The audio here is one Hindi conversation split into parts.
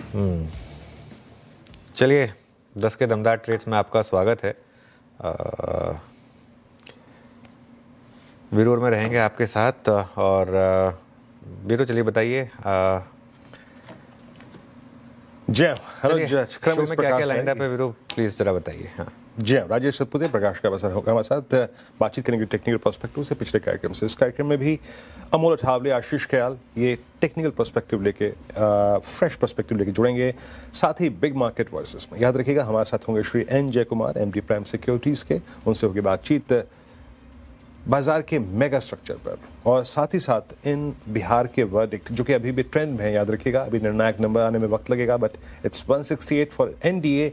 हम्म, चलिए 10 के दमदार ट्रेड्स में आपका स्वागत है। वीरू में रहेंगे आपके साथ और वीरू चलिए बताइए जय हेलो जज शो में क्या क्या लाइन अप है वीरू, प्लीज जरा बताइए। हाँ जय राजेश सतपुते प्रकाश का अवसर होगा हमारे साथ बातचीत करेंगे टेक्निकल पर्सपेक्टिव से पिछले कार्यक्रम से। इस कार्यक्रम में भी अमोल अठावले, आशीष ख्याल ये टेक्निकल पर्सपेक्टिव लेके फ्रेश पर्सपेक्टिव लेके जुड़ेंगे, साथ ही बिग मार्केट वॉइसेस में। याद रखिएगा हमारे साथ होंगे श्री एन जय कुमार, एमडी प्राइम सिक्योरिटीज के, उनसे होगी बातचीत बाजार के मेगा स्ट्रक्चर पर, और साथ ही साथ इन बिहार के वर्डिक्ट जो कि अभी भी ट्रेंड में है। याद रखिएगा अभी निर्णायक नंबर आने में वक्त लगेगा, बट इट्स 168 फॉर एनडीए।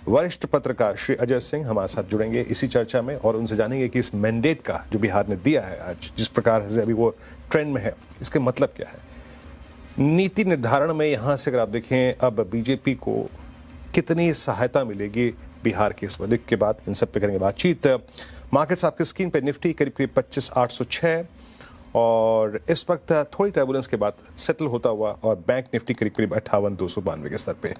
वरिष्ठ पत्रकार श्री अजय सिंह हमारे साथ जुड़ेंगे इसी चर्चा में और उनसे जानेंगे कि इस मैंडेट का जो बिहार ने दिया है आज, जिस प्रकार से अभी वो ट्रेंड में है, इसके मतलब क्या है। नीति निर्धारण में यहाँ से अगर आप देखें अब बीजेपी को कितनी सहायता मिलेगी बिहार के इस वर्डिक्ट के बाद, इन सब पे करेंगे बातचीत। मार्केट्स आपके स्क्रीन पे, निफ्टी करीब करीब 25,806 और इस वक्त थोड़ी टर्बुलेंस के बाद सेटल होता हुआ, और बैंक निफ्टी करीब करीब 58,292 के स्तर पे।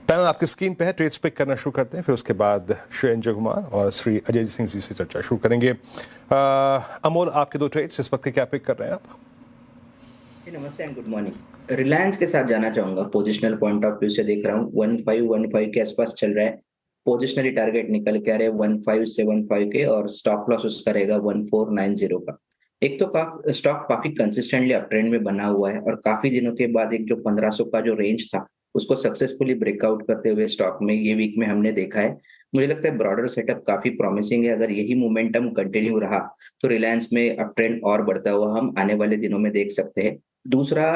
पैनल आपकी स्क्रीन पे है, ट्रेड्स पिक करना शुरू करते हैं, फिर उसके बाद श्री एन जय कुमार और श्री अजय सिंह जी से चर्चा शुरू करेंगे। अमोल, आपके दो ट्रेड्स इस वक्त क्या पिक कर रहे हैं आप? नमस्ते एंड गुड मॉर्निंग। रिलायंस के साथ जाना चाहूंगा। पोजिशनल पॉइंट ऑफ व्यू से देख रहा हूँ 1515 के आसपास चल रहा है। पोजिशनली टारगेट निकल के आ रहे हैं 1575 के, और स्टॉप लॉस उसका रहेगा 1490 का। एक तो स्टॉक काफी कंसिस्टेंटली अप ट्रेंड में बना हुआ है, और काफी दिनों के बाद एक जो 1500 का जो रेंज था उसको सक्सेसफुली ब्रेकआउट करते हुए स्टॉक में ये वीक में हमने देखा है। मुझे लगता है ब्रॉडर सेटअप काफी प्रॉमिसिंग है। अगर यही मोमेंटम कंटिन्यू रहा तो रिलायंस में अप ट्रेंड और बढ़ता हुआ हम आने वाले दिनों में देख सकते हैं। दूसरा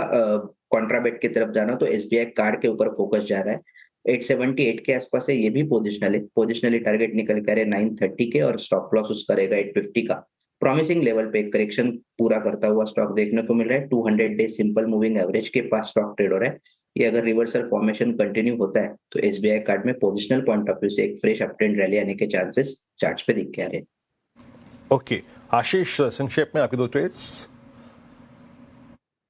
कॉन्ट्राबेट की तरफ जाना तो एसबीआई कार्ड के ऊपर फोकस जा रहा है। 878 के आसपास है, ये भी पोजिशनली टारगेट निकल कर 930 के, और स्टॉप लॉस उसका रहेगा 850 का। प्रॉमिसिंग लेवल पे एक करेक्शन पूरा करता हुआ स्टॉक देखने को मिल रहा है। 200 डे सिंपल मूविंग एवरेज के पास स्टॉक ट्रेड हो रहा है। ये अगर रिवर्सल फॉर्मेशन कंटिन्यू होता है तो एसबीआई कार्ड में पोजिशनल पॉइंट ऑफ व्यू से एक फ्रेश अप ट्रेंड रैली आने के चांसेस चार्ट्स पे दिख के आ रहे हैं। ओके आशीष, संक्षेप में आपके दो ट्रेड्स।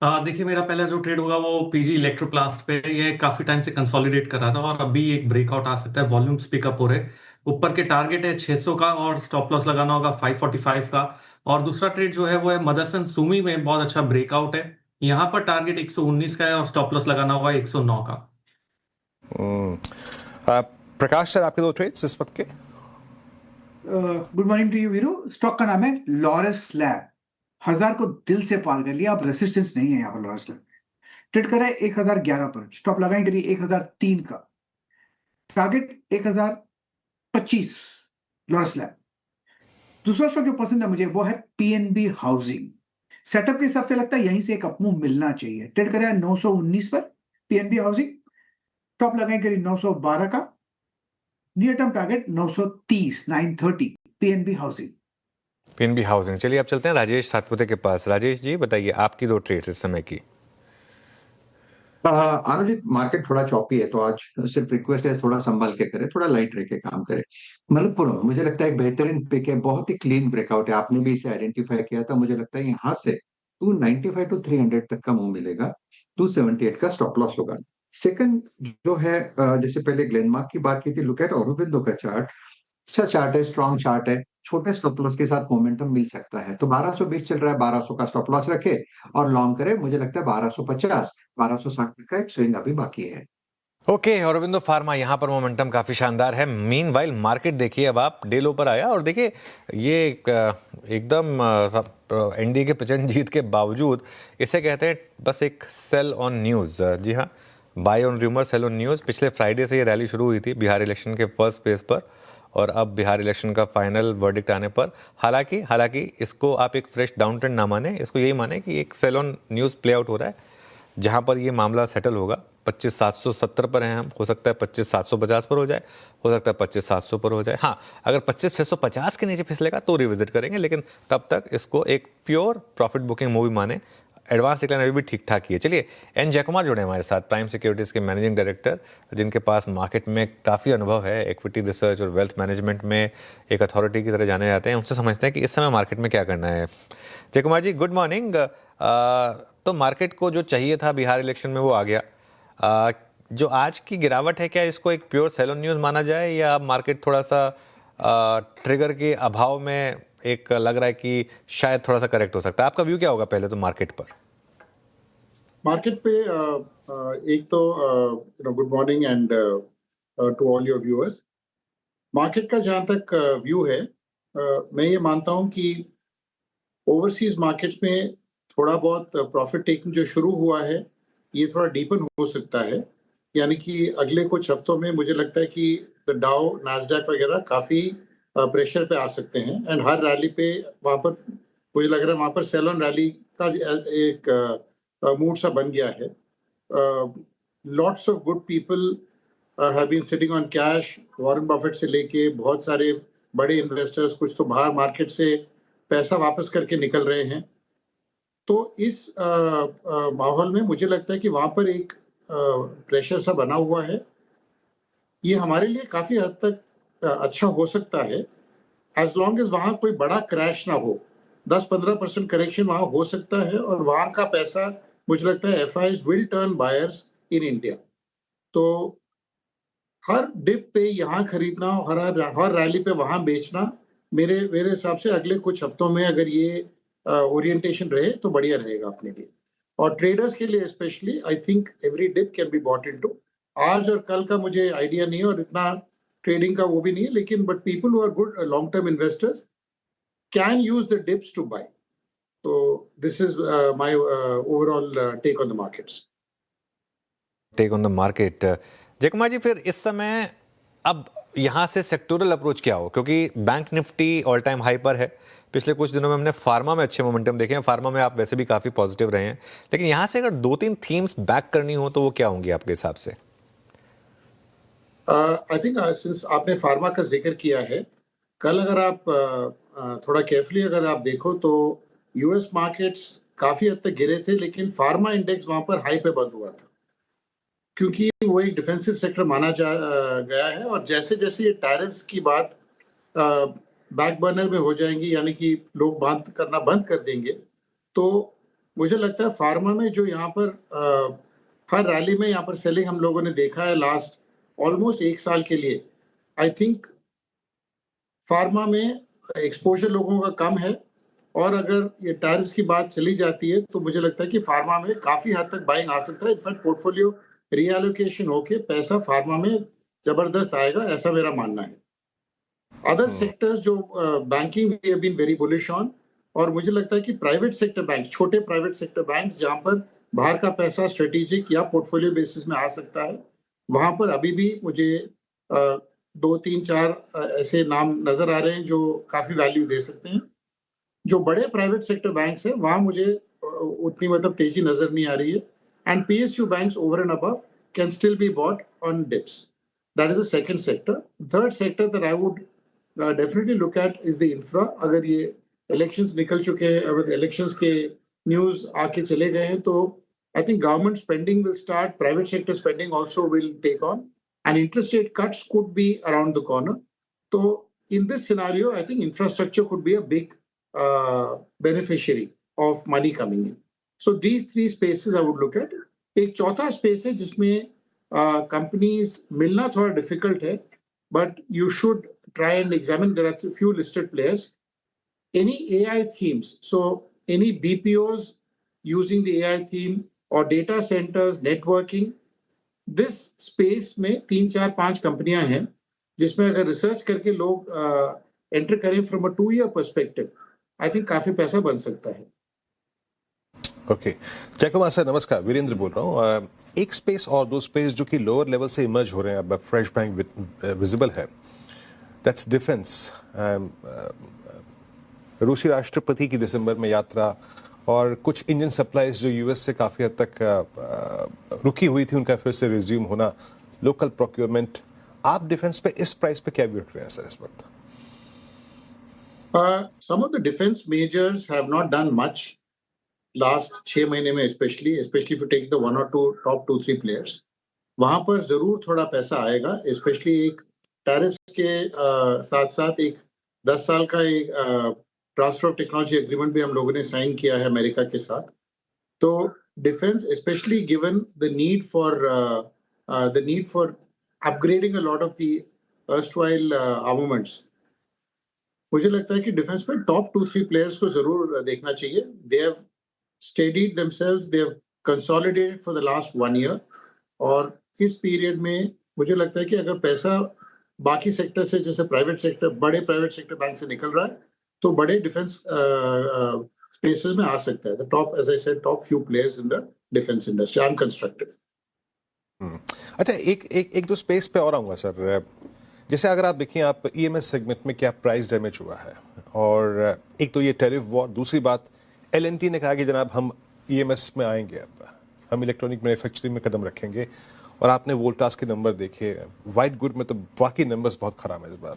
देखिए, मेरा पहला जो ट्रेड होगा वो पीजी इलेक्ट्रोप्लास्ट पे। ये काफी टाइम से कंसोलिडेट कर रहा था और अभी एक ब्रेकआउट आ सकता है, वॉल्यूम्स पिकअप हो रहे। ऊपर के टारगेट है 600 का और स्टॉप लॉस लगाना होगा 545 का। और दूसरा ट्रेड जो है वो है मदरसन सुमी में, बहुत अच्छा ब्रेकआउट है। यहाँ पर टारगेट 119 का है और स्टॉप लॉस लगाना होगा 109 का। प्रकाश सर, आपके दो ट्रेड्स इस वक्त के। Good morning to you Veeru. Stock का नाम है लॉरस लैब। 1000 को दिल से पार कर लिया, अब रेसिस्टेंस नहीं है यहाँ पर। लॉरस लैब ट्रेड कर रहा है 1011 पर, स्टॉप लगाएं करिए 1003 का, टारगेट 1025 लॉरस लैब। दूसरा स्टॉक जो पसंद है मुझे वो है पीएनबी हाउसिंग। सेटअप के हिसाब से लगता है यहीं से एक अपमूव मिलना चाहिए। ट्रेड कर रहा है 919 पर पीएनबी हाउसिंग, टॉप लगाएं करिए 912 का, near term target 930 930 PNB housing. PNB housing. चलिए अब चलते हैं राजेश सातपुते के पास। राजेश जी बताइए आपकी दो ट्रेड्स इस समय की। अनुजित, मार्केट थोड़ा चौपी है, तो आज सिर्फ रिक्वेस्ट है थोड़ा संभाल के करे, थोड़ा लाइट रह के काम करे। मतलब मुझे लगता है एक बेहतरीन पिक है, बहुत ही क्लीन ब्रेकआउट है। आपने भी इसे आइडेंटिफाई किया था। मुझे लगता है यहाँ से 295 टू 300 तक का मूव मिलेगा, 278 का स्टॉप लॉस होगा। सेकंड जो है, जैसे पहले ग्लेनमार्क की बात की थी, लुक एट औरोबिंदो का चार्ट। अच्छा चार्ट है, स्ट्रॉन्ग चार्ट है, छोटे स्टॉप लॉस के साथ मोमेंटम मिल सकता है। तो 1220 चल रहा है, 1200 का स्टॉप लॉस रखे और लॉन्ग करे। मुझे लगता है 1250 1260 का एक स्विंग अभी बाकी है। ओके औरोबिंदो फार्मा, यहाँ पर मोमेंटम काफ़ी शानदार है। मीनवाइल मार्केट देखिए अब आप डे लो पर आया, और देखिए ये एकदम एनडीए के प्रचंड जीत के बावजूद इसे कहते हैं बस एक सेल ऑन न्यूज़। जी हाँ, buy on rumour sell on news. पिछले फ्राइडे से ये रैली शुरू हुई थी बिहार इलेक्शन के फर्स्ट फेज पर, और अब बिहार इलेक्शन का फाइनल वर्डिक्ट आने पर हालांकि इसको आप एक फ्रेश डाउन ट्रेंड ना माने, इसको यही माने कि एक sell on news play out हो रहा है, जहां पर ये मामला सेटल होगा। 25,770 पर हैं हम, हो सकता है 25,750 पर हो जाए, हो सकता है 25,700 पर हो जाए। हाँ, अगर 25,650 के नीचे फिसलेगा तो रिविजिट करेंगे, लेकिन तब तक इसको एक प्योर प्रॉफिट बुकिंग मूवी माने। एडवांस डिक्लाइन अभी भी ठीक ठाक ही है। चलिए एन जय कुमार जुड़े हमारे साथ, प्राइम सिक्योरिटीज़ के मैनेजिंग डायरेक्टर, जिनके पास मार्केट में काफ़ी अनुभव है, इक्विटी रिसर्च और वेल्थ मैनेजमेंट में एक अथॉरिटी की तरह जाने जाते हैं। उनसे समझते हैं कि इस समय मार्केट में क्या करना है। जय कुमार जी, गुड मॉर्निंग। तो मार्केट को जो चाहिए था बिहार इलेक्शन में वो आ गया। जो आज की गिरावट है, क्या इसको एक प्योर सेल ऑन न्यूज़ माना जाए, या मार्केट थोड़ा सा ट्रिगर के अभाव में एक लग रहा है कि शायद थोड़ा सा करेक्ट हो सकता है? आपका व्यू क्या होगा पहले तो मार्केट पर? मार्केट पे एक तो good morning and to all your viewers. Market का जहाँ तक व्यू है, मैं ये मानता हूँ कि ओवरसीज मार्केट्स में थोड़ा बहुत प्रॉफिट टेकिंग जो शुरू हुआ है, ये थोड़ा डीपन हो सकता है। यानी कि अगले कुछ हफ्तों में मुझे लगता है कि द डाउ, नास्डैक वगैरह काफ़ी प्रेशर पे आ सकते हैं, एंड हर रैली पे वहाँ पर मुझे लग रहा है वहाँ पर सेल ऑन रैली का एक मूड सा बन गया है। Lots of good people have been sitting on cash. Warren Buffett से लेके बहुत सारे बड़े इन्वेस्टर्स, कुछ तो बाहर मार्केट से पैसा वापस करके निकल रहे हैं। तो इस माहौल में मुझे लगता है कि वहाँ पर एक प्रेशर सा बना हुआ है। ये हमारे लिए काफ़ी हद तक अच्छा हो सकता है, एज लॉन्ग एज वहाँ कोई बड़ा क्रैश ना हो। 10-15% करेक्शन वहाँ हो सकता है, और वहाँ का पैसा मुझे लगता है FIs will turn buyers in India. तो हर डिप पे यहाँ खरीदना, हर रैली पे वहाँ बेचना, मेरे मेरे हिसाब से अगले कुछ हफ्तों में अगर ये ओरिएंटेशन रहे तो बढ़िया रहेगा अपने लिए, और ट्रेडर्स के लिए specially. I think every dip can be bought into. आज और कल का मुझे आइडिया नहीं है, और इतना ट्रेडिंग का वो भी नहीं है, लेकिन but people who are good long term investors can use the dips to buy. तो this is my overall take on the markets. Take on the market. Jay Kumar जी, फिर इस समय अब यहाँ से सेक्टोरल अप्रोच क्या हो, क्योंकि bank Nifty all time high पर है। पिछले कुछ दिनों में हमने फार्मा में अच्छे मोमेंटम देखे हैं। फार्मा में आप वैसे भी काफ़ी पॉजिटिव रहे हैं, लेकिन यहाँ से अगर 2-3 थीम्स बैक करनी हो तो वो क्या होंगी आपके हिसाब से? आई थिंक सिंस आपने फार्मा का जिक्र किया है, कल अगर आप थोड़ा केयरफुली अगर आप देखो तो यूएस मार्केट्स काफ़ी हद तक गिरे थे, लेकिन फार्मा इंडेक्स वहाँ पर हाई पे बंद हुआ था, क्योंकि वो एक डिफेंसिव सेक्टर माना गया है। और जैसे जैसे ये टैरिफ्स की बात बैक बर्नर में हो जाएंगी, यानी कि लोग बात करना बंद कर देंगे, तो मुझे लगता है फार्मा में जो यहाँ पर हर रैली में यहाँ पर सेलिंग हम लोगों ने देखा है लास्ट ऑलमोस्ट 1 साल के लिए। आई थिंक फार्मा में एक्सपोजर लोगों का कम है, और अगर ये टैरिफ्स की बात चली जाती है तो मुझे लगता है कि फार्मा में काफ़ी हद तक बाइंग आ सकता है। इनफैक्ट पोर्टफोलियो रीएलोकेशन होके पैसा फार्मा में जबरदस्त आएगा, ऐसा मेरा मानना है। अदर सेक्टर्स जो banking we have been very bullish on, और मुझे लगता है कि प्राइवेट सेक्टर बैंक, छोटे प्राइवेट सेक्टर बैंक जहां पर बाहर का पैसा स्ट्रेटेजिक या पोर्टफोलियो बेसिस में आ सकता है, वहां पर अभी भी मुझे 2-3-4 ऐसे नाम नजर आ रहे हैं जो काफी वैल्यू दे सकते हैं। जो बड़े प्राइवेट सेक्टर बैंक्स हैं वहां मुझे उतनी मतलब तेजी नजर नहीं आ रही है, and PSU banks over and above can still be bought on dips. That is the second sector. Third sector that I would definitely look at is the infra. अगर ये इलेक्शंस निकल चुके हैं, अगर इलेक्शंस के न्यूज आके चले गए हैं, तो I think government spending will start, private sector spending also will take on, and interest rate cuts could be around the corner. तो in this scenario I think infrastructure could be a big beneficiary of money coming in. So these 3 spaces I would look at. एक चौथा स्पेस है जिसमें कंपनीज मिलना थोड़ा डिफिकल्ट है, but you should try and examine. There are few listed players. Any AI themes, so any BPOs using the AI theme or data centers, networking, this space में 3-4-5 कंपनियां हैं जिसमें अगर रिसर्च करके लोग एंटर करें from a 2-year perspective, I think काफी पैसा बन सकता है। ओके, जय कुमार सर नमस्कार, वीरेंद्र बोल रहा हूँ। एक स्पेस और 2 स्पेस जो कि लोअर लेवल से इमर्ज हो रहे हैं, अब फ्रेश बैंक विजिबल है, दैट्स डिफेंस। रूसी राष्ट्रपति की दिसंबर में यात्रा, और कुछ इंजन सप्लाईज जो यूएस से काफ़ी हद तक रुकी हुई थी, उनका फिर से रिज्यूम होना, लोकल प्रोक्योरमेंट। आप डिफेंस पे इस प्राइस पे क्या व्यू रख रहे हैं सर इस वक्त? Some of the defense majors have not done much last 6 महीने में, especially if you take the 1 or 2 top 2-3 players, वहां पर जरूर थोड़ा पैसा आएगा, especially एक टैरिफ्स के साथ साथ एक 10 साल का एक ट्रांसफर ऑफ टेक्नोलॉजी एग्रीमेंट भी हम लोगों ने साइन किया है अमेरिका के साथ। तो defence, especially given the need for the need for upgrading a lot of the erstwhile armaments. मुझे लगता है कि डिफेंस में टॉप 2-3 प्लेयर्स को जरूर देखना चाहिए. They have steadied themselves, they have consolidated for the last 1 year. और इस पीरियड में मुझे लगता है कि अगर पैसा बाकी सेक्टर से, जैसे प्राइवेट सेक्टर, बड़े प्राइवेट सेक्टर बैंक से निकल रहा है, तो बड़े डिफेंस स्पेसेस में आ सकता है. The top, as I said, top few players in the defence industry. I am constructive. अच्छा, एक दो स्पेस पे और आऊँगा सर. जैसे अगर आप देखिए, आप ईएमएस सेगमेंट में क्या प्राइस डैमेज हुआ है, और एक तो ये टैरिफ वॉर, दूसरी बात एलएनटी ने कहा कि जनाब हम ईएमएस में आएंगे, अब हम इलेक्ट्रॉनिक मैन्युफैक्चरिंग में कदम रखेंगे. और आपने वोल्टास के नंबर देखे, वाइट गुड में तो बाकी नंबर्स बहुत खराब है इस बार.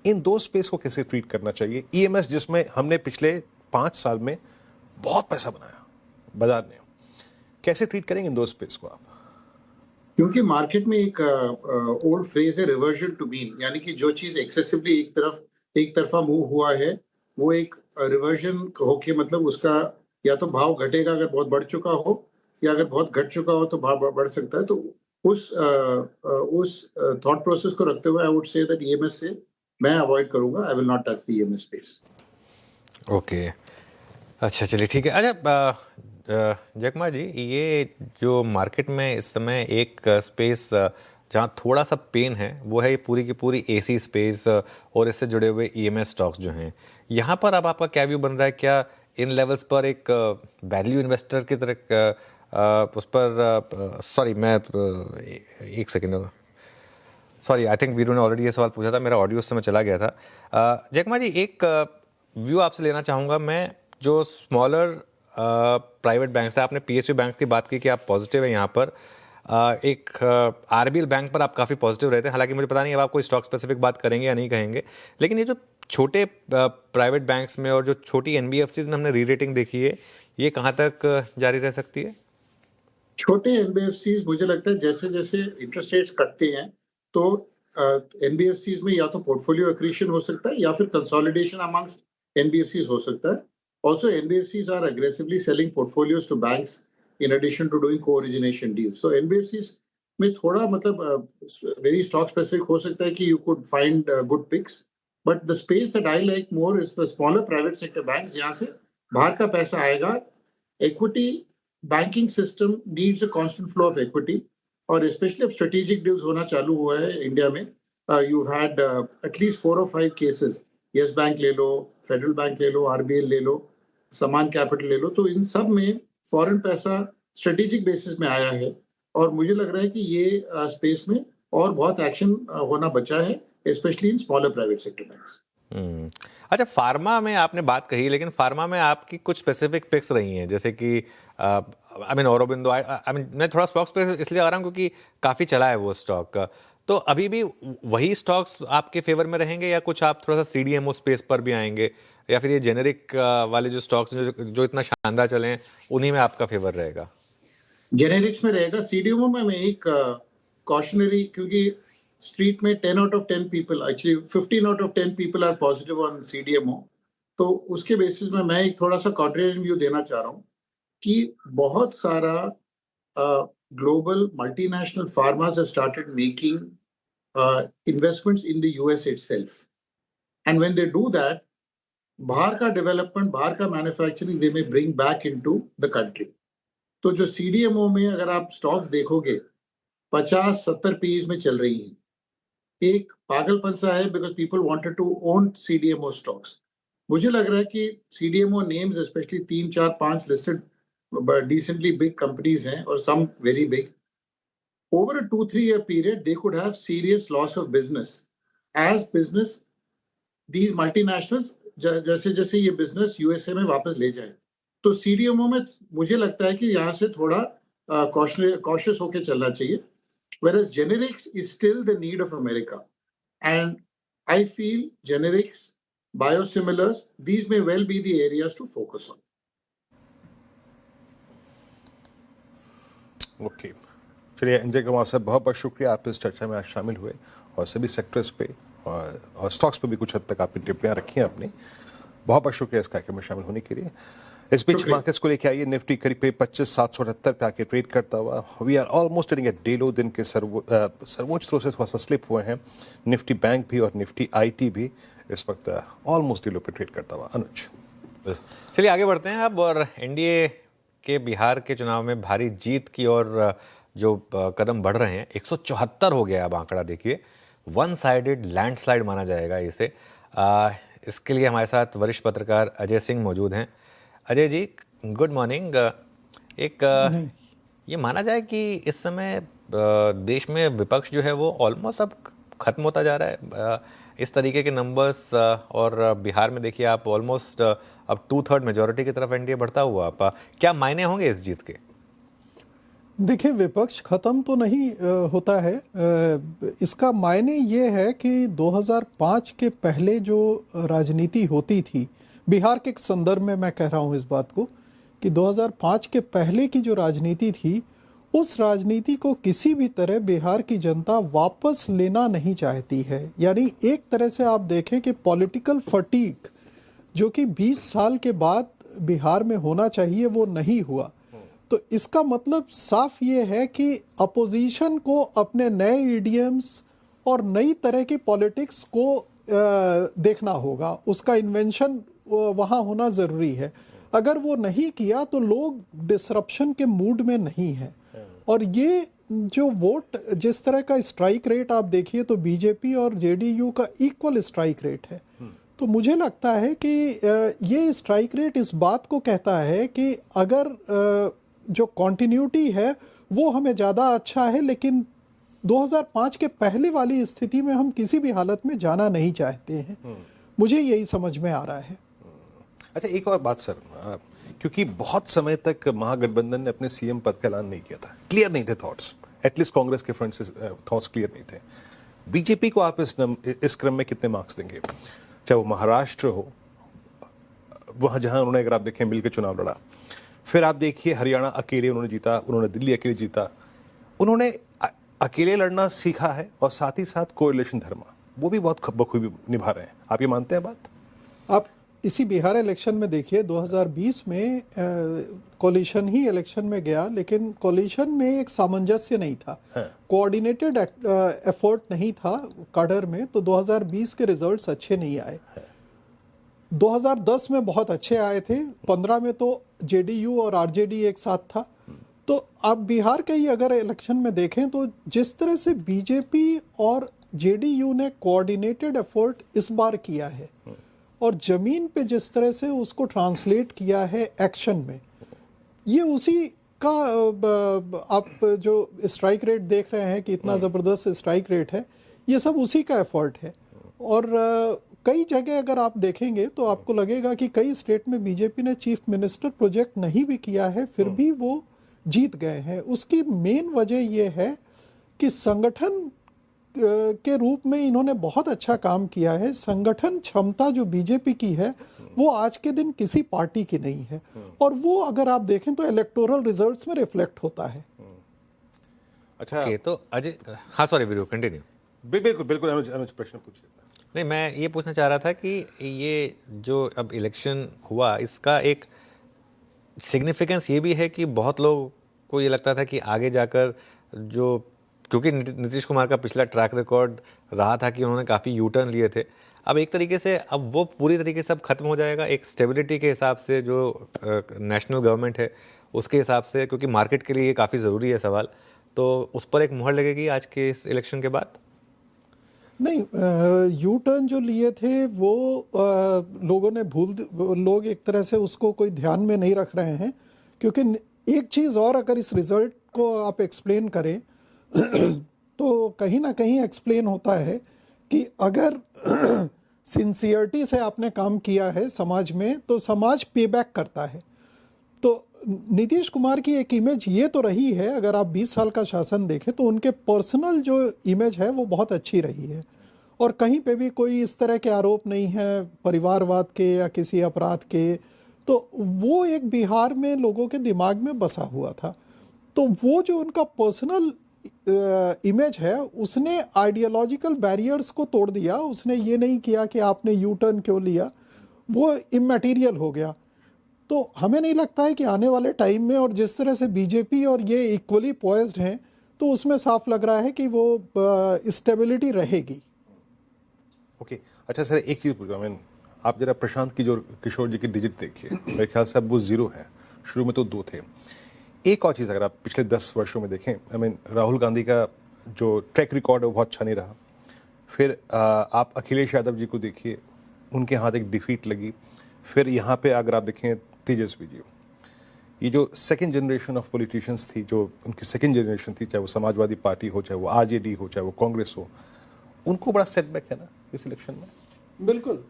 इन दो स्पेस को कैसे ट्रीट करना चाहिए? ईएमएस जिसमें हमने पिछले 5 साल में बहुत पैसा बनाया बाजार ने, कैसे ट्रीट करेंगे इन दो स्पेस को आप? क्योंकि मार्केट में एक ओल्ड फ्रेज है, रिवर्जन टू मीन, यानी कि जो चीज एक्सेसिवली एक तरफा मूव हुआ है, वो एक रिवर्जन होके, मतलब उसका या तो भाव घटेगा अगर बहुत बढ़ चुका हो, या अगर बहुत घट चुका हो तो भाव बढ़ सकता है. तो उस थॉट प्रोसेस को रखते हुए I would say that EMS से मैं अवॉइड करूंगा. I will not touch the EMS space. Okay, अच्छा, चलिए, ठीक है. अच्छा जयकुमार जी, ये जो मार्केट में इस समय एक स्पेस जहाँ थोड़ा सा पेन है, वो है ये पूरी की पूरी एसी स्पेस और इससे जुड़े हुए ईएमएस स्टॉक्स जो हैं. यहाँ पर अब आपका क्या व्यू बन रहा है? क्या इन लेवल्स पर एक वैल्यू इन्वेस्टर की तरह उस पर, सॉरी मैं एक second, sorry, I think Veeru ने ऑलरेडी ये सवाल पूछा था, मेरा ऑडियो उस समय चला गया था. जयकुमार जी, एक व्यू आपसे लेना चाहूँगा मैं, जो स्मॉलर प्राइवेट बैंक्स है. आपने पीएसयू बैंक की बात की कि आप पॉजिटिव है यहाँ पर. एक आरबीएल बैंक पर आप काफ़ी पॉजिटिव रहते हैं. हालांकि मुझे पता नहीं अब आप कोई स्टॉक स्पेसिफिक बात करेंगे या नहीं कहेंगे, लेकिन ये जो छोटे प्राइवेट बैंक्स में और जो छोटी एनबीएफसीज में हमने री रेटिंग देखी है, ये कहाँ तक जारी रह सकती है? छोटे एनबीएफसीज, मुझे लगता है जैसे जैसे इंटरेस्ट रेट्स कटते हैं, तो एनबीएफसीज में या तो पोर्टफोलियो एक्रीशन हो सकता है या फिर कंसोलिडेशन अमंग्स्ट एनबीएफसीज हो सकता है. Also, NBFCs are aggressively selling portfolios to banks in addition to doing co-origination deals. So NBFCs में थोड़ा मतलब very stock specific हो सकता है कि you could find good picks. But the space that I like more is the smaller private sector banks, जहाँ से बाहर का पैसा आएगा. Equity banking system needs a constant flow of equity, और especially अब strategic deals होना चालू हुआ है इंडिया में. You've had at least 4 or 5 cases. Yes bank ले लो, फेडरल बैंक ले लो, आरबीएल ले लो, समान कैपिटल ले लो. तो इन सब में फॉरेन पैसा स्ट्रेटेजिक बेसिस में आया है, और मुझे लग रहा है कि ये स्पेस में और बहुत एक्शन होना बचा है, specially in smaller private sector banks. अच्छा, फार्मा में आपने बात कही, लेकिन फार्मा में आपकी कुछ स्पेसिफिक पिक्स रही हैं, जैसे कि I mean Aurobindo. I mean मैं थोड़ा स्टॉक्स पे इसलिए आ रहा हूँ क्योंकि काफ़ी चला है वो स्टॉक. तो अभी भी वही स्टॉक्स आपके फेवर में रहेंगे, या कुछ आप थोड़ा सा सीडीएमओ स्पेस पर भी आएंगे, या फिर ये जेनेरिक वाले जो स्टॉक्स जो इतना शानदार चले हैं, उन्हीं में आपका फेवर रहेगा? जेनेरिक्स में रहेगा. सीडीएमओ में मैं एक कॉशनरी, क्योंकि स्ट्रीट में 10 out of 10 people, actually 15 out of 10 people are positive on CDMO. तो उसके बेसिस में मैं एक थोड़ा सा कॉन्ट्रेरियन व्यू देना चाह रहा हूँ कि बहुत सारा global multinational pharmas have started making investments in the US itself. And when they do that, बाहर का डेवलपमेंट, बाहर का manufacturing they may bring back into the country. तो जो सीडीएमओ में अगर आप स्टॉक्स देखोगे 50-70 पीईज में चल रही हैं. एक पागलपन सा है because people wanted to own CDMO stocks. मुझे लग रहा है कि CDMO names, specially 3, 4, 5 listed decently big companies हैं, और some very big, over a 2-3 year period they could have serious loss of business as business these multinationals जैसे जैसे ये बिजनेस यूएसए में वापस ले जाए. तो सीडीएमओ में मुझे लगता है कि यहाँ से थोड़ा कॉशियस होके चलना चाहिए. whereas generics is still the need of America, and I feel generics, biosimilars, these may well be the areas to focus on. Okay, चलिए अंजय कुमार साहब, बहुत बहुत शुक्रिया, आप इस चर्चा में आज शामिल हुए और सभी सेक्टर्स पे और स्टॉक्स पे भी कुछ हद तक आपने टिप्पणियाँ रखी हैं अपनी. बहुत बहुत शुक्रिया इस कार्यक्रम में शामिल होने के लिए. इस बीच शुक्रिया। मार्केट्स को लेके आइए, निफ्टी करीब 25,778 पे आके ट्रेड करता हुआ, we are almost trading at day low. दिन के सर्वोच्च स्तर से थोड़ा सा स्लिप हुए हैं निफ्टी बैंक भी और निफ्टी आईटी भी इस वक्त ऑलमोस्ट डे लो पे ट्रेड करता हुआ। अनुज, चलिए आगे बढ़ते हैं अब, और एनडीए के बिहार के चुनाव में भारी जीत की ओर जो कदम बढ़ रहे हैं, 174 हो गया अब आंकड़ा, देखिए वन साइडेड लैंडस्लाइड माना जाएगा इसे। इसके लिए हमारे साथ वरिष्ठ पत्रकार अजय सिंह मौजूद हैं। Ajay ji, good morning. ये माना जाए कि इस समय देश में विपक्ष जो है वो ऑलमोस्ट अब खत्म होता जा रहा है, इस तरीके के नंबर्स, और बिहार में देखिए आप ऑलमोस्ट अब 2/3 मेजॉरिटी की तरफ एनडीए बढ़ता हुआ। आप क्या मायने होंगे इस जीत के? देखिए, विपक्ष खत्म तो नहीं होता है। इसका मायने ये है कि 2005 के पहले जो राजनीति होती थी, बिहार के संदर्भ में मैं कह रहा हूँ इस बात को, कि 2005 के पहले की जो राजनीति थी, उस राजनीति को किसी भी तरह बिहार की जनता वापस लेना नहीं चाहती है। यानी एक तरह से आप देखें कि पॉलिटिकल फटीग जो कि 20 साल के बाद बिहार में होना चाहिए वो नहीं हुआ। तो इसका मतलब साफ ये है कि अपोजिशन को अपने नए ईडीएम्स और नई तरह की पॉलिटिक्स को देखना होगा, उसका इन्वेंशन वहाँ होना ज़रूरी है। अगर वो नहीं किया तो लोग डिसरप्शन के मूड में नहीं हैं। और ये जो वोट, जिस तरह का स्ट्राइक रेट आप देखिए तो बीजेपी और जेडीयू का इक्वल स्ट्राइक रेट है। तो मुझे लगता है कि ये स्ट्राइक रेट इस बात को कहता है कि अगर जो कॉन्टिन्यूटी है वो हमें ज़्यादा अच्छा है, लेकिन 2005 के पहले वाली स्थिति में हम किसी भी हालत में जाना नहीं चाहते हैं। मुझे यही समझ में आ रहा है। अच्छा, एक और बात सर, क्योंकि बहुत समय तक महागठबंधन ने अपने सीएम पद का ऐलान नहीं किया था, क्लियर नहीं थे थॉट्स, एटलीस्ट कांग्रेस के फ्रंट से थॉट्स क्लियर नहीं थे। बीजेपी को आप इस क्रम में कितने मार्क्स देंगे? चाहे वो महाराष्ट्र हो, वहाँ जहाँ उन्होंने, अगर आप देखें, मिल के चुनाव लड़ा, फिर आप देखिए हरियाणा अकेले उन्होंने जीता, उन्होंने दिल्ली अकेले जीता, उन्होंने अकेले लड़ना सीखा है, और साथ ही साथ कोएलिशन धर्म वो भी बहुत बखूबी निभा रहे हैं। आप ये मानते हैं बात? आप इसी बिहार इलेक्शन में देखिए, 2020 में कोलिशन ही इलेक्शन में गया, लेकिन कोलिशन में एक सामंजस्य नहीं था, कोऑर्डिनेटेड एफर्ट नहीं था काडर में, तो 2020 के रिजल्ट्स अच्छे नहीं आए। 2010 में बहुत अच्छे आए थे, 15 में तो जेडीयू और आरजेडी एक साथ था। तो आप बिहार के ही अगर इलेक्शन में देखें तो जिस तरह से बीजेपी और जेडीयू ने कोऑर्डिनेटेड एफर्ट इस बार किया है, और ज़मीन पे जिस तरह से उसको ट्रांसलेट किया है एक्शन में, ये उसी का आप जो स्ट्राइक रेट देख रहे हैं कि इतना ज़बरदस्त स्ट्राइक रेट है, ये सब उसी का एफर्ट है। और कई जगह अगर आप देखेंगे तो आपको लगेगा कि कई स्टेट में बीजेपी ने चीफ मिनिस्टर प्रोजेक्ट नहीं भी किया है, फिर भी वो जीत गए हैं। उसकी मेन वजह ये है कि संगठन के रूप में इन्होंने बहुत अच्छा काम किया है। संगठन क्षमता जो बीजेपी की है वो आज के दिन किसी पार्टी की नहीं है, और वो अगर आप देखें तो इलेक्टोरल रिजल्ट्स में रिफ्लेक्ट होता है। अच्छा, तो अजय, हाँ सॉरी वीरू, कंटिन्यू। बिल्कुल बिल्कुल, अनुज प्रश्न पूछिए। नहीं, मैं ये पूछना चाह रहा था कि ये जो अब इलेक्शन हुआ, इसका एक सिग्निफिकेंस ये भी है कि बहुत लोगों को ये लगता था कि आगे जाकर जो, क्योंकि नीतीश कुमार का पिछला ट्रैक रिकॉर्ड रहा था कि उन्होंने काफ़ी यू टर्न लिए थे, अब एक तरीके से अब वो पूरी तरीके से अब खत्म हो जाएगा, एक स्टेबिलिटी के हिसाब से जो नेशनल गवर्नमेंट है उसके हिसाब से, क्योंकि मार्केट के लिए ये काफ़ी ज़रूरी है सवाल, तो उस पर एक मुहर लगेगी आज के इस इलेक्शन के बाद? नहीं, यू टर्न जो लिए थे वो लोगों ने लोग एक तरह से उसको कोई ध्यान में नहीं रख रहे हैं, क्योंकि एक चीज़ और, अगर इस रिज़ल्ट को आप एक्सप्लेन करें तो कहीं ना कहीं एक्सप्लेन होता है कि अगर सिंसियरिटी से आपने काम किया है समाज में तो समाज पे बैक करता है। तो नीतीश कुमार की एक इमेज ये तो रही है, अगर आप 20 साल का शासन देखें तो उनके पर्सनल जो इमेज है वो बहुत अच्छी रही है, और कहीं पे भी कोई इस तरह के आरोप नहीं है परिवारवाद के या किसी अपराध के। तो वो एक बिहार में लोगों के दिमाग में बसा हुआ था। तो वो जो उनका पर्सनल इमेज है उसने आइडियोलॉजिकल बैरियर्स को तोड़ दिया। उसने ये नहीं किया कि आपने यू टर्न क्यों लिया, वो इमैटीरियल हो गया। तो हमें नहीं लगता है कि आने वाले टाइम में, और जिस तरह से बीजेपी और ये इक्वली पॉइज्ड हैं, तो उसमें साफ लग रहा है कि वो स्टेबिलिटी रहेगी। ओके अच्छा सर, एक चीज़ पूछा मैं, आप जरा प्रशांत की जो किशोर जी की डिजिट देखिए, मेरे ख्याल से अब वो 0 है, शुरू में तो 2 थे। एक और चीज़ अगर आप पिछले 10 वर्षों में देखें, राहुल गांधी का जो ट्रैक रिकॉर्ड है वो बहुत अच्छा नहीं रहा। फिर आप अखिलेश यादव जी को देखिए, उनके हाथ एक डिफीट लगी। फिर यहाँ पे अगर आप देखें तेजस्वी जी, ये जो सेकंड जनरेशन ऑफ पॉलिटिशियंस थी, जो उनकी सेकंड जनरेशन थी, चाहे वो समाजवादी पार्टी हो, चाहे वो आरजेडी हो, चाहे वो कांग्रेस हो, उनको बड़ा सेटबैक है ना इस इलेक्शन में। बिल्कुल।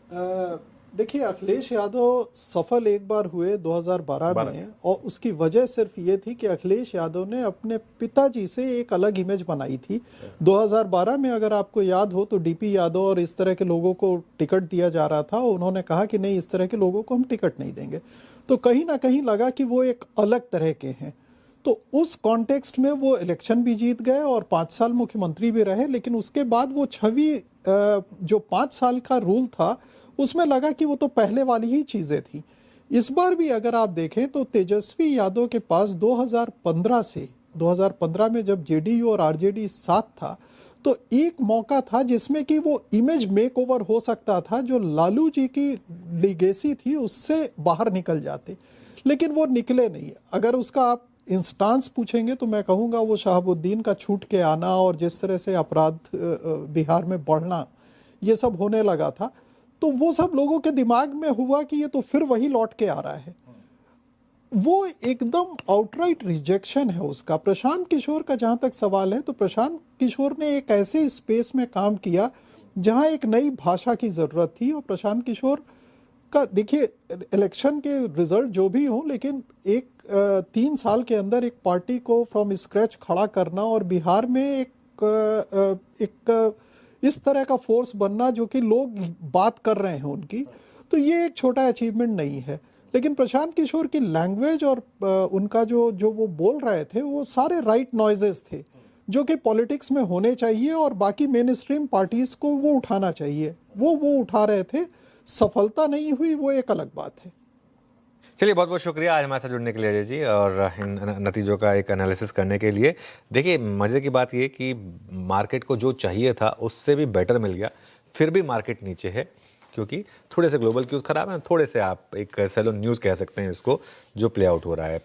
देखिए, अखिलेश यादव सफल एक बार हुए 2012 में, और उसकी वजह सिर्फ ये थी कि अखिलेश यादव ने अपने पिताजी से एक अलग इमेज बनाई थी। 2012 में अगर आपको याद हो तो डीपी यादव और इस तरह के लोगों को टिकट दिया जा रहा था, उन्होंने कहा कि नहीं, इस तरह के लोगों को हम टिकट नहीं देंगे। तो कहीं ना कहीं लगा कि वो एक अलग तरह के हैं। तो उस कॉन्टेक्स्ट में वो इलेक्शन भी जीत गए और 5 साल मुख्यमंत्री भी रहे, लेकिन उसके बाद वो छवि जो 5 साल का रूल था उसमें लगा कि वो तो पहले वाली ही चीज़ें थी। इस बार भी अगर आप देखें तो तेजस्वी यादव के पास 2015 में जब जेडीयू और आरजेडी साथ था, तो एक मौका था जिसमें कि वो इमेज मेक ओवर हो सकता था, जो लालू जी की लीगेसी थी उससे बाहर निकल जाते, लेकिन वो निकले नहीं। अगर उसका आप इंस्टांस पूछेंगे तो मैं कहूँगा वो शहाबुद्दीन का छूट के आना और जिस तरह से अपराध बिहार में बढ़ना, ये सब होने लगा था, तो वो सब लोगों के दिमाग में हुआ कि ये तो फिर वही लौट के आ रहा है। वो एकदम आउटराइट रिजेक्शन है उसका। प्रशांत किशोर का जहाँ तक सवाल है, तो प्रशांत किशोर ने एक ऐसे स्पेस में काम किया जहाँ एक नई भाषा की ज़रूरत थी, और प्रशांत किशोर का देखिए, इलेक्शन के रिजल्ट जो भी हों, लेकिन एक 3 साल के अंदर एक पार्टी को फ्रॉम स्क्रैच खड़ा करना और बिहार में एक इस तरह का फोर्स बनना जो कि लोग बात कर रहे हैं उनकी, तो ये एक छोटा अचीवमेंट नहीं है। लेकिन प्रशांत किशोर की लैंग्वेज और उनका जो वो बोल रहे थे, वो सारे राइट नॉइजेस थे जो कि पॉलिटिक्स में होने चाहिए और बाकी मेन स्ट्रीम पार्टीज को वो उठाना चाहिए। वो उठा रहे थे। सफलता नहीं हुई, वो एक अलग बात है। चलिए, बहुत बहुत शुक्रिया आज हमारे साथ जुड़ने के लिए अजय जी, और इन नतीजों का एक एनालिसिस करने के लिए। देखिए, मज़े की बात ये कि मार्केट को जो चाहिए था उससे भी बेटर मिल गया, फिर भी मार्केट नीचे है क्योंकि थोड़े से ग्लोबल क्यूज़ खराब हैं, थोड़े से आप एक सेलो न्यूज़ कह सकते हैं इसको, जो प्ले आउट हो रहा है।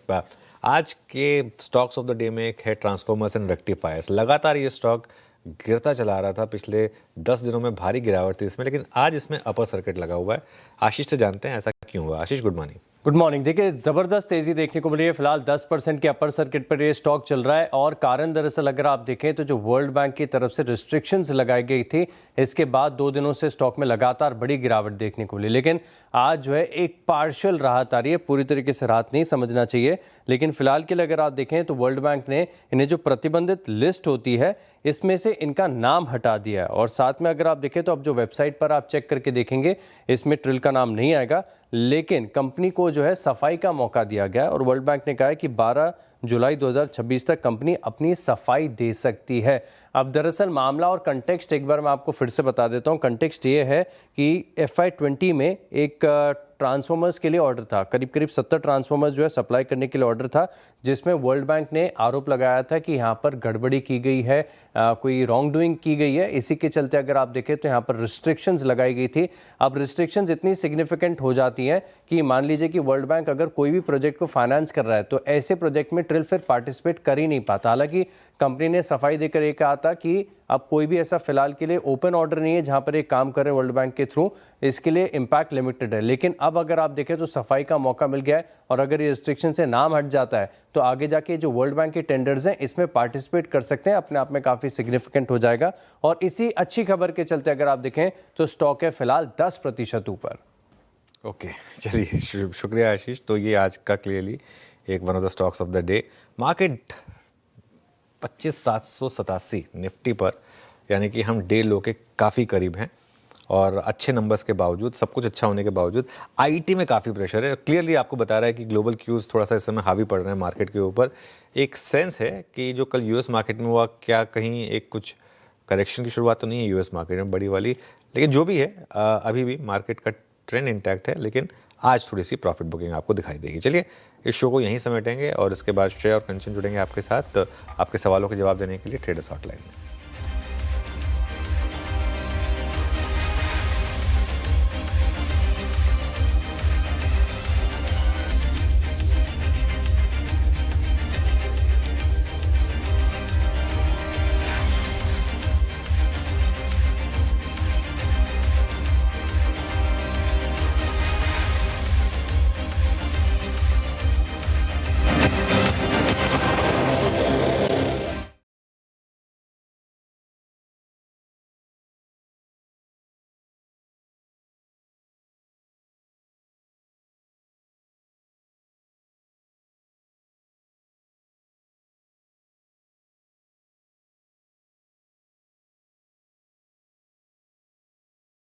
आज के स्टॉक्स ऑफ द डे में एक है ट्रांसफॉर्मर्स एंड रेक्टिफायर्स। लगातार ये स्टॉक गिरता चला रहा था, पिछले 10 दिनों में भारी गिरावट थी इसमें, लेकिन आज इसमें अपर सर्किट लगा हुआ है। आशीष से जानते हैं ऐसा क्यों हुआ। आशीष, गुड मॉर्निंग। Good morning. देखिए, ज़बरदस्त तेज़ी देखने को मिल रही है। फिलहाल 10% के अपर सर्किट पर ये स्टॉक चल रहा है, और कारण दरअसल अगर आप देखें तो जो वर्ल्ड बैंक की तरफ से रिस्ट्रिक्शंस लगाई गई थी, इसके बाद 2 दिनों से स्टॉक में लगातार बड़ी गिरावट देखने को मिली। लेकिन आज जो है एक पार्शियल राहत आ रही है, पूरी तरीके से राहत नहीं समझना चाहिए। लेकिन फिलहाल के लिए अगर आप देखें तो वर्ल्ड बैंक ने इन्हें जो प्रतिबंधित लिस्ट होती है इसमें से इनका नाम हटा दिया है, और साथ में अगर आप देखें तो अब जो वेबसाइट पर आप चेक करके देखेंगे इसमें ट्रिल का नाम नहीं आएगा, लेकिन कंपनी को जो है सफाई का मौका दिया गया है। और वर्ल्ड बैंक ने कहा है कि 12 जुलाई 2026 तक कंपनी अपनी सफाई दे सकती है। अब दरअसल मामला और कंटेक्स्ट एक बार मैं आपको फिर से बता देता हूँ। कंटेक्स्ट ये है कि FY20 में एक ट्रांसफॉर्मर्स के लिए ऑर्डर था, करीब 70 ट्रांसफॉर्मर्स जो है सप्लाई करने के लिए ऑर्डर था, जिसमें वर्ल्ड बैंक ने आरोप लगाया था कि यहाँ पर गड़बड़ी की गई है, कोई रॉन्ग डूइंग की गई है। इसी के चलते अगर आप देखें तो यहाँ पर रिस्ट्रिक्शंस लगाई गई थी। अब रिस्ट्रिक्शंस इतनी सिग्निफिकेंट हो जाती हैं कि मान लीजिए कि वर्ल्ड बैंक अगर कोई भी प्रोजेक्ट को फाइनेंस कर रहा है तो ऐसे प्रोजेक्ट में ट्रिल फिर पार्टिसिपेट कर ही नहीं पाता। हालांकि कंपनी ने सफाई देकर ये कहा था कि अब कोई भी ऐसा फिलहाल के लिए ओपन ऑर्डर नहीं है जहां पर एक काम कर रहे हैं वर्ल्ड बैंक के थ्रू, इसके लिए इम्पैक्ट लिमिटेड है। लेकिन अब अगर आप देखें तो सफाई का मौका मिल गया है, और अगर ये रिस्ट्रिक्शन से नाम हट जाता है तो आगे जाके जो वर्ल्ड बैंक के टेंडर्स हैं इसमें पार्टिसिपेट कर सकते हैं, अपने आप में काफ़ी सिग्निफिकेंट हो जाएगा। और इसी अच्छी खबर के चलते अगर आप देखें तो स्टॉक है फिलहाल 10% ऊपर। ओके, चलिए, शुक्रिया आशीष। तो ये आज का क्लियरली एक one of the stocks of the day. Market 25,787 Nifty पर, यानी कि हम डे लो के काफ़ी करीब हैं, और अच्छे नंबर्स के बावजूद, सब कुछ अच्छा होने के बावजूद आईटी में काफ़ी प्रेशर है। क्लियरली आपको बता रहा है कि ग्लोबल क्यूज़ थोड़ा सा इस समय हावी पड़ रहे हैं मार्केट के ऊपर। एक सेंस है कि जो कल यूएस मार्केट में हुआ, क्या कहीं एक कुछ करेक्शन की शुरुआत तो नहीं है यूएस मार्केट में बड़ी वाली, लेकिन जो भी है अभी भी मार्केट का ट्रेंड इंटैक्ट है, लेकिन आज थोड़ी सी प्रॉफिट बुकिंग आपको दिखाई देगी। चलिए इस शो को यहीं समेटेंगे और इसके बाद श्रेय और कंचन जुड़ेंगे आपके साथ आपके सवालों के जवाब देने के लिए ट्रेडर्स हॉटलाइन में।